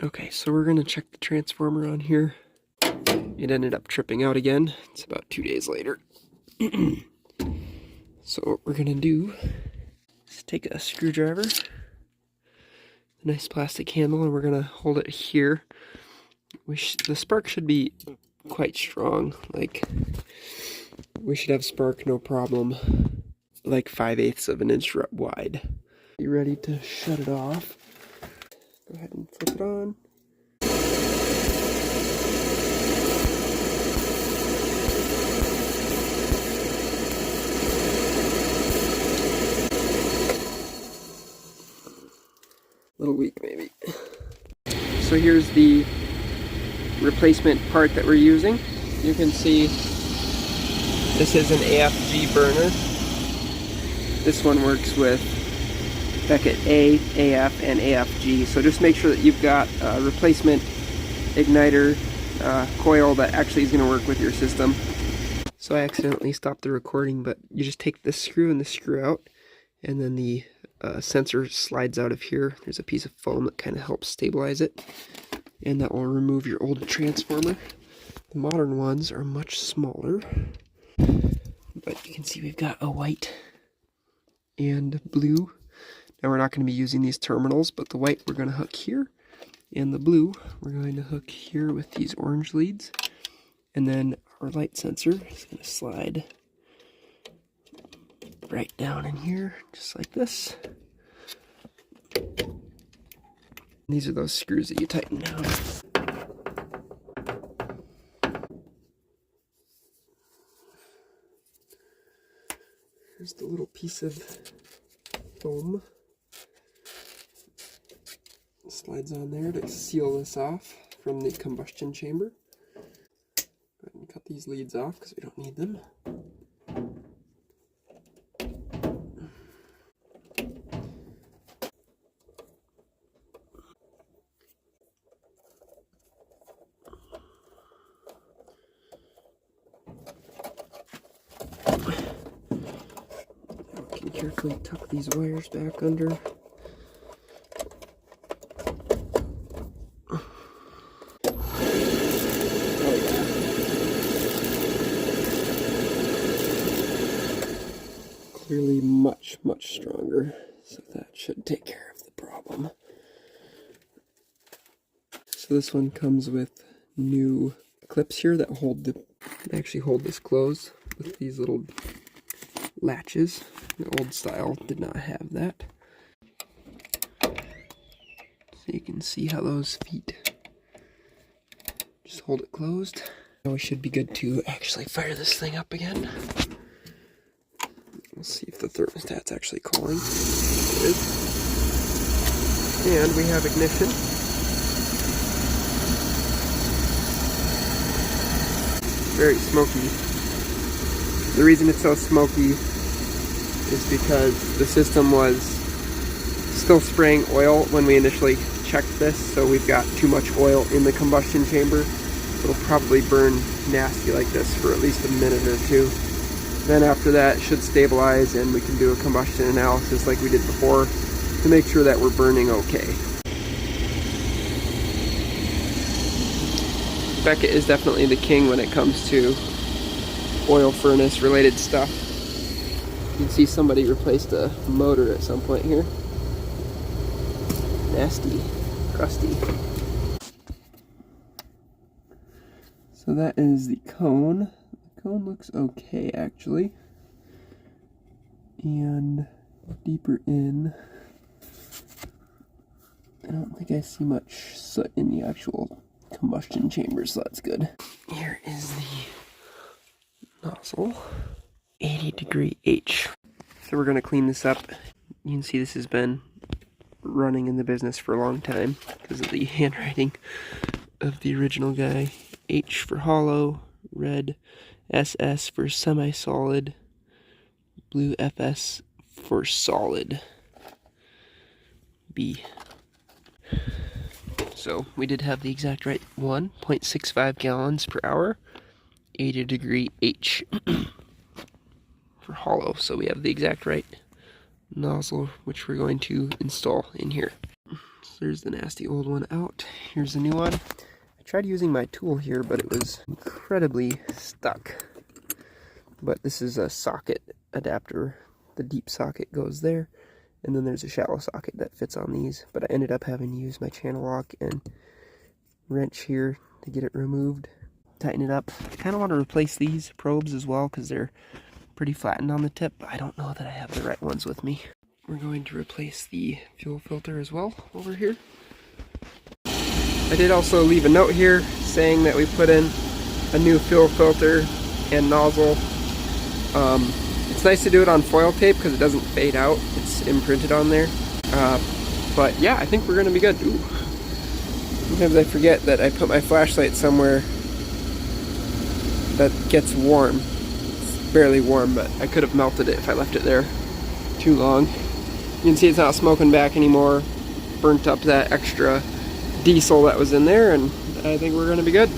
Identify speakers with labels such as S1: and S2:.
S1: Okay, so we're gonna check the transformer on here. It ended up tripping out again. It's about 2 days later. So what we're gonna do is take a screwdriver, a nice plastic handle, and we're gonna hold it here. The spark should be quite strong. Like, we should have spark no problem, like 5/8 of an inch wide. You ready to shut it off? Go ahead and flip it on. A little weak maybe. So here's the replacement part that we're using. You can see this is an AFG burner. This one works with Beckett A, AF, and AFG. So just make sure that you've got a replacement igniter coil that actually is going to work with your system. So I accidentally stopped the recording, but you just take this screw and this screw out, and then the sensor slides out of here. There's a piece of foam that kind of helps stabilize it, and that will remove your old transformer. The modern ones are much smaller, but you can see we've got a white and blue. Now we're not going to be using these terminals, but the white we're going to hook here, and the blue we're going to hook here with these orange leads. And then our light sensor is going to slide right down in here, just like this. These are those screws that you tighten down. Here's the little piece of foam. It slides on there to seal this off from the combustion chamber. Go ahead and cut these leads off because we don't need them. Carefully tuck these wires back under. Clearly much stronger, so that should take care of the problem. So this one comes with new clips here that actually hold this closed with these little latches. The old style did not have that. So you can see how those feet just hold it closed. Now we should be good to actually fire this thing up again. We'll see if the thermostat's actually calling. It is. And we have ignition. Very smoky. The reason it's so smoky is because the system was still spraying oil when we initially checked this, so we've got too much oil in the combustion chamber. It'll probably burn nasty like this for at least a minute or two. Then after that it should stabilize and we can do a combustion analysis like we did before to make sure that we're burning okay. Beckett is definitely the king when it comes to oil furnace related stuff. You can see somebody replaced a motor at some point here. Nasty, crusty. So that is the cone. The cone looks okay actually. And deeper in, I don't think I see much soot in the actual combustion chamber, so that's good. Here is the nozzle. 80° H. So we're going to clean this up. You can see this has been running in the business for a long time because of the handwriting of the original guy. H for hollow, red, SS for semi-solid, blue FS for solid, B. So we did have the exact right one, 0.65 gallons per hour, 80° H. For hollow, so we have the exact right nozzle which we're going to install in here. There's the nasty old one out. Here's the new one. I tried using my tool here, but it was incredibly stuck. But this is a socket adapter. The deep socket goes there, and then there's a shallow socket that fits on these. But I ended up having to use my channel lock and wrench here to get it removed. Tighten it up. I kind of want to replace these probes as well because they're pretty flattened on the tip. I don't know that I have the right ones with me. We're going to replace the fuel filter as well over here. I did also leave a note here saying that we put in a new fuel filter and nozzle. It's nice to do it on foil tape because it doesn't fade out. It's imprinted on there. But yeah, I think we're going to be good. Ooh. Sometimes I forget that I put my flashlight somewhere that gets warm. It's barely warm, but I could have melted it if I left it there too long. You can see it's not smoking back anymore. Burnt up that extra diesel that was in there, and I think we're going to be good.